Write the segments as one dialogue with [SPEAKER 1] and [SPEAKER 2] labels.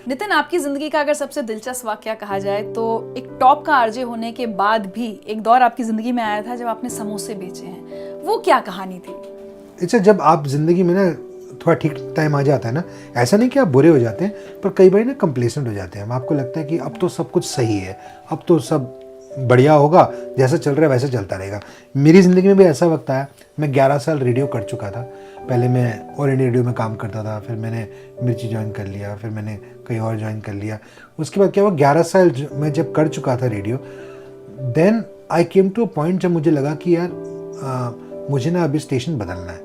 [SPEAKER 1] नितिन, आपकी जिंदगी का अगर सबसे दिलचस्प वाकया कहा जाए तो एक टॉप का आरजे होने के बाद भी एक दौर आपकी जिंदगी में आया था जब आपने समोसे बेचे हैं। वो क्या कहानी थी?
[SPEAKER 2] अच्छा, जब आप जिंदगी में ना थोड़ा ठीक टाइम आ जाता है ना, ऐसा नहीं कि आप बुरे हो जाते हैं, पर कई बार ना कंप्लेसेंट हो जाते हैं। आपको लगता है कि अब तो सब कुछ सही है, अब तो सब बढ़िया होगा, जैसा चल रहा है वैसे चलता रहेगा। मेरी ज़िंदगी में भी ऐसा वक्त आया। मैं 11 साल रेडियो कर चुका था। पहले मैं ऑल इंडिया रेडियो में काम करता था, फिर मैंने मिर्ची ज्वाइन कर लिया, फिर मैंने कहीं और ज्वाइन कर लिया। उसके बाद क्या हुआ, 11 साल मैं जब कर चुका था radio, then I came to a point जब मुझे लगा कि यार मुझे ना अभी स्टेशन बदलना है,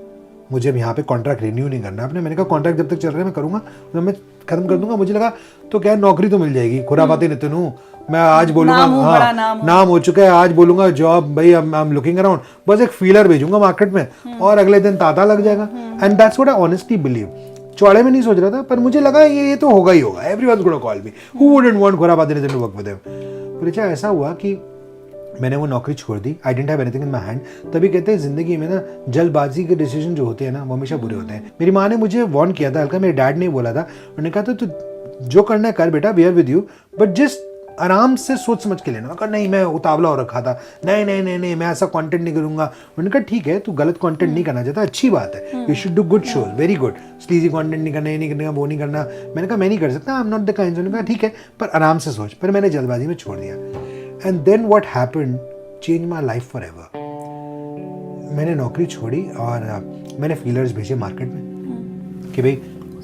[SPEAKER 2] मुझे अब यहाँ पे कॉन्ट्रैक्ट रिन्यू नहीं करना अपने। मैंने कहा कॉन्ट्रैक्ट जब तक चल रहा है मैं करूँगा, जब मैं खत्म कर दूंगा मुझे लगा तो क्या नौकरी तो मिल जाएगी। खुरापाती नितिन हूँ मैं, आज बोलूंगा हाँ नाम हो चुका है, आज बोलूंगा जॉब भाई आई एम लुकिंग अराउंड, बस एक फीलर भेजूंगा मार्केट में और अगले दिन तांता लग जाएगा। And that's what I honestly believe. चौड़े में नहीं सोच रहा था, पर मुझे लगा ये तो होगा ही होगा। Everyone's gonna call me, who wouldn't want खुरापाती Nitin to work with him. पर अच्छा ऐसा हुआ कि मैंने वो नौकरी छोड़ दी। I didn't have anything in my hand. तभी कहते हैं जिंदगी में ना जल्दबाजी के डिसीजन जो होते हैं ना वो हमेशा बुरे होते हैं। मेरी माँ ने मुझे वार्न किया था हल्का, मेरे डैड ने बोला था, उन्होंने कहा था तू जो करना है कर बेटा, we are with you, but just आराम से सोच समझ के लेना। कहा नहीं, मैं उतावला हो रखा था, नहीं नहीं नहीं नहीं मैं ऐसा कंटेंट नहीं करूंगा। उन्होंने कहा ठीक है, तू गलत कंटेंट नहीं करना चाहता, अच्छी बात है, you should do good shows, very good. Sleazy content नहीं करना, ये नहीं करना, वो नहीं करना। मैंने कहा मैं नहीं कर सकता, I am not the kind. उन्होंने कहा ठीक है, पर आराम से सोच। फिर मैंने जल्दबाजी में छोड़ दिया। And then what happened change my life forever. मैंने नौकरी छोड़ी और मैंने फीलर्स भेजे मार्केट में कि भाई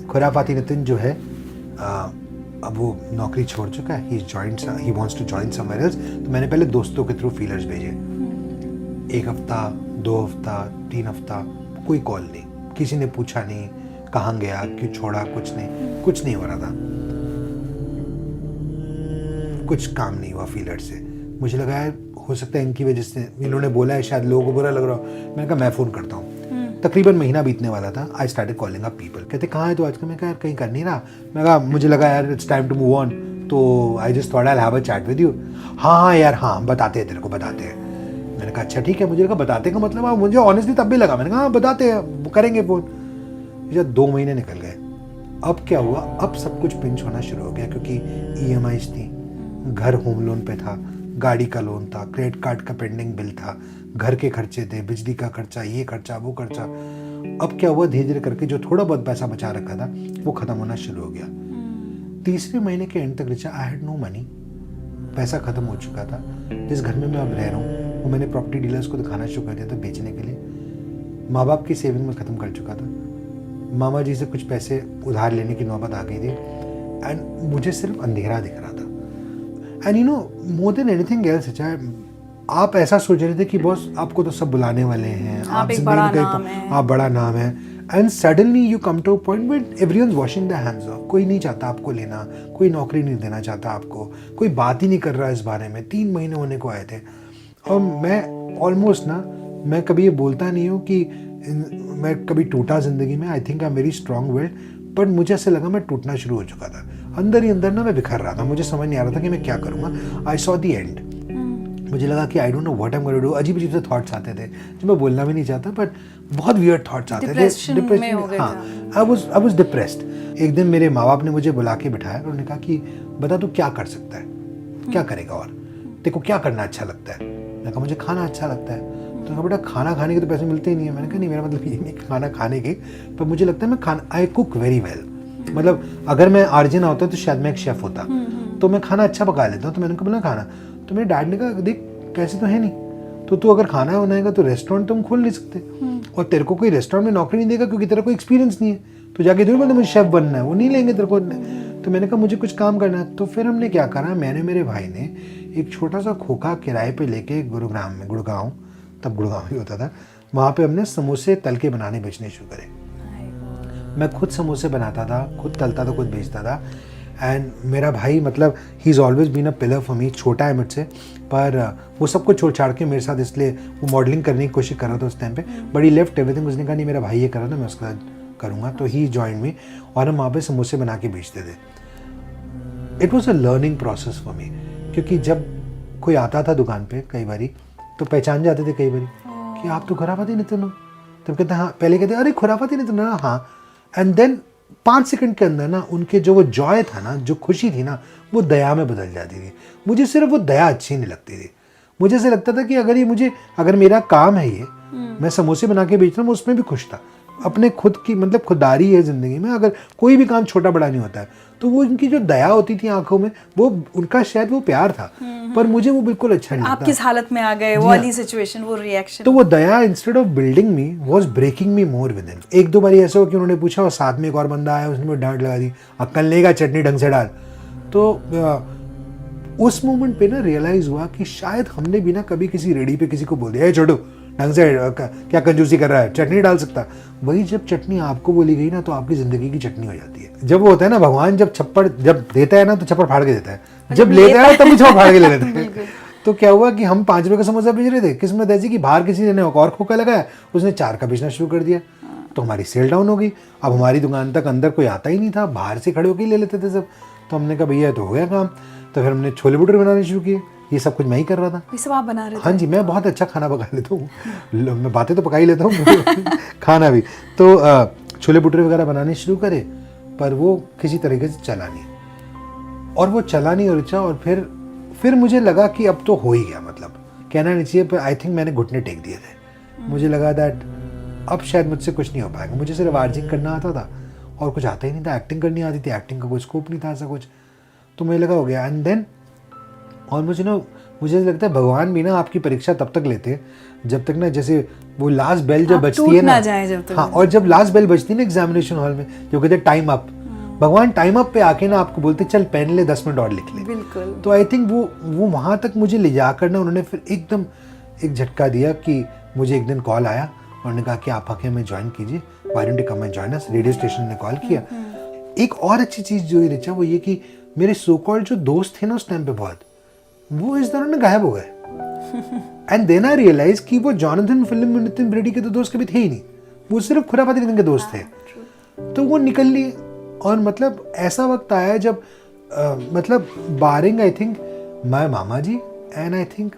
[SPEAKER 2] खुरापाती नितिन जो है अब वो नौकरी छोड़ चुका है, he wants to join somewhere else. तो मैंने पहले दोस्तों के थ्रू फीलर्स भेजे। 1 हफ्ता, 2 हफ्ता, 3 हफ्ता, कोई कॉल नहीं, किसी ने पूछा नहीं कहाँ गया, क्यों छोड़ा, कुछ नहीं हो रहा था, कुछ काम नहीं हुआ फीलर से। मुझे लगा यार हो सकता है इनकी वजह से, इन्होंने बोला है शायद लोगों को बुरा लग रहा हो। मैंने कहा मैं फ़ोन करता हूँ। तकरीबन महीना बीतने वाला था। I started calling up people. कहते कहाँ है तो आजकल? मैं कहा यार कहीं कर नहीं रहा। मैं कहा मुझे लगा यार it's time to move on, तो I just thought I have a chat with you. हाँ यार हाँ, बताते हैं तेरे को, बताते हैं। मैंने कहा अच्छा ठीक है। मुझे लगा बताते का मतलब मुझे ऑनेस्टली तब भी लगा, मैंने कहा हाँ बताते हैं, करेंगे फ़ोन। जब 2 महीने निकल गए, अब क्या हुआ, अब सब कुछ पिंच होना शुरू हो गया क्योंकि EMIs थी, घर होम लोन पे था, गाड़ी का लोन था, क्रेडिट कार्ड का पेंडिंग बिल था, घर के खर्चे थे, बिजली का खर्चा, ये खर्चा वो खर्चा। अब क्या हुआ, धीरे धीरे करके जो थोड़ा बहुत पैसा बचा रखा था वो खत्म होना शुरू हो गया। तीसरे महीने के एंड तक रिचा आई हैड नो मनी, पैसा खत्म हो चुका था। जिस घर में मैं अब रह रहा हूँ वो मैंने प्रॉपर्टी डीलर्स को दिखाना शुरू कर दिया था बेचने के लिए। माँ बाप की सेविंग में ख़त्म कर चुका था। मामा जी से कुछ पैसे उधार लेने की नौबत आ गई थी। एंड मुझे सिर्फ अंधेरा दिख रहा था। And you know more than anything else, चाहे आप ऐसा सोच रहे थे कि बॉस आपको तो सब बुलाने वाले हैं,
[SPEAKER 1] आप एक बड़ा नाम है,
[SPEAKER 2] आप बड़ा नाम है, and suddenly you come to a point where everyone's washing the hands off. कोई नहीं चाहता आपको लेना, कोई नौकरी नहीं देना चाहता आपको, कोई बात ही नहीं कर रहा इस बारे में। 3 महीने होने को आए थे और मैं ऑलमोस्ट ना, मैं कभी ये बोलता नहीं हूँ कि मैं कभी टूटा ज़िंदगी में। I think I am very strong willed, पर मुझे ऐसे लगा मैं टूटना शुरू हो चुका था। अंदर ही अंदर ना मैं बिखर रहा था, मुझे समझ नहीं आ रहा था कि मैं क्या करूँगा। I saw the end. मुझे लगा कि I don't know what I am going to do. अजीब अजीब से थॉट्स आते थे जो मैं बोलना भी नहीं चाहता, बट बहुत वियर्ड थॉट्स आते थे। डिप्रेशन, हाँ, आई वाज डिप्रेस्ड। एक दिन मेरे माँ बाप ने मुझे बुला के बिठाया और उन्होंने कहा कि बता तू क्या कर सकता है, क्या करेगा और तेरे को क्या करना अच्छा लगता है? मैंने कहा मुझे खाना अच्छा लगता है। तो कहा बेटा खाना खाने के तो पैसे मिलते ही नहीं है। मैंने कहा नहीं, मेरा मतलब ये नहीं खाना खाने के, पर मुझे लगता है मैं खाना, आई कुक वेरी वेल। मतलब अगर मैं आरजे ना होता तो शायद मैं एक शेफ होता, तो मैं खाना अच्छा पका लेता हूँ। तो मैंने कहा बोला खाना, तो मेरे डैड ने कहा देख पैसे तो है नहीं, तो तू अगर खाना बनाएगा तो रेस्टोरेंट तुम खोल नहीं सकते, और तेरे को कोई रेस्टोरेंट में नौकरी नहीं देगा क्योंकि तेरा कोई एक्सपीरियंस नहीं है। तो जाके जो मतलब मुझे शेफ बनना है वो नहीं लेंगे तेरे को। तो मैंने कहा मुझे कुछ काम करना है। तो फिर हमने क्या करा, मैंने मेरे भाई ने एक छोटा सा खोखा किराए पे लेके गुड़गांव, तब गुड़गांव ही होता था, वहाँ पे हमने समोसे तल के बनाने बेचने शुरू करे। मैं खुद समोसे बनाता था, खुद तलता था, खुद बेचता था। एंड मेरा भाई मतलब he is always been a pillar for me. छोटा है मुझसे, पर वो सब कुछ छोड़ छाड़ के मेरे साथ, इसलिए वो मॉडलिंग करने की कोशिश कर रहा था उस टाइम पे, बट ही लेफ्ट एवरीथिंग। उसने कहा नहीं मेरा भाई ये कर रहा था, मैं उसके साथ करूँगा। तो ही जॉइन मी और हम वहाँ पे समोसे बना के बेचते थे। It was a learning process for me, क्योंकि जब कोई आता था दुकान पे कई बारी तो पहचान जाते थे कई बारी कि आप तो खुरापाती नितिन हो। तब कहते हाँ, पहले कहते अरे खुरापाती नितिन ना, हाँ। एंड देन 5 सेकंड के अंदर ना उनके जो वो जॉय था ना, जो खुशी थी ना, वो दया में बदल जाती थी। मुझे सिर्फ वो दया अच्छी नहीं लगती थी। मुझे ऐसा लगता था कि अगर मेरा काम है ये, मैं समोसे बना के बेच रहा हूँ, मैं उसमें भी खुश था। अपने खुद की मतलब खुददारी है ज़िंदगी में, अगर कोई भी काम छोटा बड़ा नहीं होता है, तो वो उनकी जो दया होती थी आंखों में, वो उनका शायद वो प्यार था, पर मुझे वो बिल्कुल अच्छा नहीं लगता।
[SPEAKER 1] आप किस हालत में आ गए, वो वाली सिचुएशन, वो रिएक्शन।
[SPEAKER 2] तो वो Daya instead of building me was breaking me more within. एक दो बार ऐसा हुआ कि उन्होंने पूछा और साथ में एक और बंदा आया, उसने डांट लगा दी, अक्ल नहीं का चटनी ढंग से डाल। तो उस मोमेंट पे ना रियलाइज हुआ कि शायद हमने भी ना कभी किसी रेडी पे किसी को बोल दिया, छोड़ो ढंग से क्या कंजूसी कर रहा है, चटनी डाल सकता। वही जब चटनी आपको बोली गई ना, तो आपकी जिंदगी की चटनी हो जाती है। जब वो होता है ना, भगवान जब छप्पड़ जब देता है ना, तो छप्पड़ फाड़ के देता है, जब लेता है तभी छप्पड़ फाड़ के ले लेता है। तो क्या हुआ कि हम 5 रुपए का समोसा बेच रहे थे, किस्मत ऐसी कि बाहर किसी ने और खोखा लगाया, उसने 4 का बेचना शुरू कर दिया, तो हमारी सेल डाउन हो गई। अब हमारी दुकान तक अंदर कोई आता ही नहीं था, बाहर से खड़े होकर ले लेते थे सब। तो हमने कहा भैया तो हो गया काम। तो फिर हमने छोले भटूरे बनाने शुरू किए। ये सब कुछ मैं ही कर रहा था।
[SPEAKER 1] ये सब आप बना रहे थे?
[SPEAKER 2] हाँ जी, मैं बहुत अच्छा खाना पका लेता हूँ। मैं बातें तो पका ही लेता हूँ, खाना भी। तो छोले भटूरे वगैरह बनाने शुरू करे, पर वो किसी तरीके से चला नहीं, और वो चला नहीं ऋचा। और फिर मुझे लगा कि अब तो हो ही गया, मतलब कहना नहीं चाहिए, पर आई थिंक मैंने घुटने टेक दिए थे। मुझे लगा दैट अब शायद मुझसे कुछ नहीं हो पाएगा। मुझे सिर्फ आर्जिंग करना आता था और कुछ आता ही नहीं था। एक्टिंग करनी आती थी, एक्टिंग का कोई स्कोप नहीं था ऐसा कुछ। तो मुझे लगा हो गया। एंड देन और मुझे लगता है भगवान भी ना आपकी परीक्षा तब तक लेते हैं जब तक ना, जैसे वो लास्ट बेल जब बजती है ना, हाँ, और जब लास्ट बेल बजती है ना एग्जामिनेशन हॉल में, जो कहते हैं टाइम अप, भगवान टाइम अप पे आके ना आपको बोलते चल पेन ले, 10 मिनट और लिख ले।
[SPEAKER 1] बिल्कुल।
[SPEAKER 2] तो आई थिंक वो वहाँ तक मुझे ले जाकर ना उन्होंने फिर एकदम एक झटका दिया कि मुझे एक दिन कॉल आया, उन्होंने कहा कि आप आके हमें ज्वाइन कीजिए, why don't you come and join us. Radio station ने कॉल किया। एक और अच्छी चीज़ जो रिचा, वो ये कि मेरे सो कॉल्ड जो दोस्त थे ना उस टाइम पे बहुत, वो इस दौरान गायब हो गए। एंड देन आई रियलाइज कि वो जॉनथन फिल्म में नितिन ब्रेडी के तो दोस्त कभी थे ही नहीं, वो सिर्फ खुरापाती नितिन के दोस्त थे। तो वो निकल लिए। और मतलब ऐसा वक्त आया जब मतलब बारिंग आई थिंक माय मामा जी एंड आई थिंक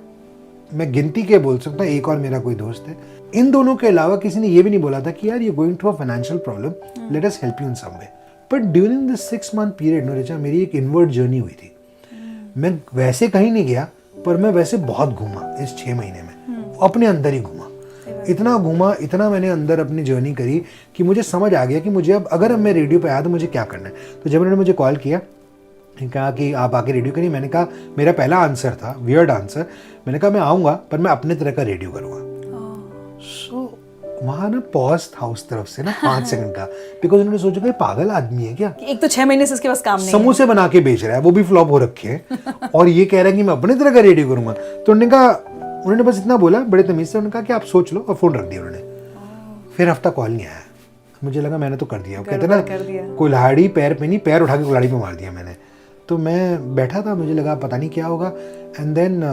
[SPEAKER 2] मैं गिनती के बोल सकता हूँ, एक और मेरा कोई दोस्त है, इन दोनों के अलावा किसी ने ये भी नहीं बोला था कि यार you going through a financial problem, let us help you in some way. But during this 6 month period नोरिचा, मेरी एक इनवर्ड जर्नी हुई थी। मैं वैसे कहीं नहीं गया, पर मैं वैसे बहुत घूमा इस 6 महीने में, अपने अंदर ही घूमा। इतना घूमा, इतना मैंने अंदर अपनी जर्नी करी कि मुझे समझ आ गया कि मुझे अब अगर मैं रेडियो पे आया तो मुझे क्या करना है। तो जब उन्होंने मुझे कॉल किया, कहा कि आप आके रेडियो करिए, मैंने कहा, मेरा पहला आंसर था वियर्ड आंसर, मैंने कहा मैं आऊँगा पर मैं अपने तरह का रेडियो करूँगा। सो वहाँ ना पॉज था उस तरफ से ना 5 सेकंड का, बिकॉज उन्होंने सोचा कि पागल आदमी है क्या,
[SPEAKER 1] एक तो 6 महीने से उसके पास काम नहीं,
[SPEAKER 2] समोसे बना के बेच रहा है, वो भी फ्लॉप हो रखे हैं, और ये कह रहा है कि मैं अपने तरह का रेडियो करूँगा। तो उन्होंने बस इतना बोला बड़े तमीज से, उन्होंने कहा कि आप सोच लो, और फोन रख दिया उन्होंने। फिर हफ्ता कॉल नहीं आया। मुझे लगा मैंने तो कर दिया, कहते ना कुल्हाड़ी पैर पे नहीं, पैर उठा के कुल्हाड़ी पे मार दिया मैंने। तो मैं बैठा था, मुझे लगा पता नहीं क्या होगा। एंड देन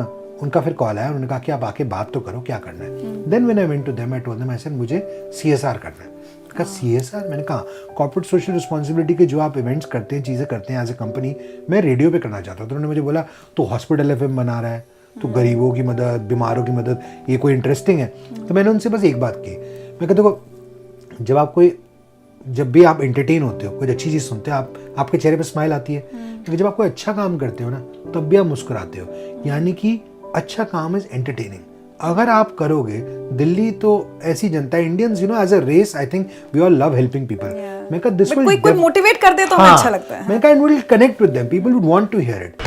[SPEAKER 2] उनका फिर कॉल आया, उन्होंने कहा कि आप आके बात तो करो, क्या करना है। Then when I went to them, I told them, I said मुझे CSR करना है। कहा CSR? मैंने कहा कॉर्पोरेट सोशल रिस्पॉन्सिबिलिटी के जो आप इवेंट्स करते हैं, चीज़ें करते हैं एज ए कंपनी, मैं रेडियो पे करना चाहता हूँ। तो उन्होंने मुझे बोला तो हॉस्पिटल FM बना रहा है, तो गरीबों की मदद, बीमारों की मदद, ये कोई इंटरेस्टिंग है? तो मैंने उनसे बस एक बात की, मैं कहता देखो जब भी आप एंटरटेन होते हो, कुछ अच्छी चीज़ सुनते हो, आपके चेहरे पे स्माइल आती है, लेकिन जब आप कोई अच्छा काम करते हो ना, तब भी आप मुस्कुराते हो। यानी कि अच्छा काम इज एंटरटेनिंग। अगर आप करोगे, दिल्ली तो ऐसी जनता है, Indians as a race, I think we all love helping people. मैं कहा दिस विल,
[SPEAKER 1] कोई मोटिवेट कर दे तो हमें अच्छा लगता है।
[SPEAKER 2] मैं कहा it will connect with them, people would want to hear it.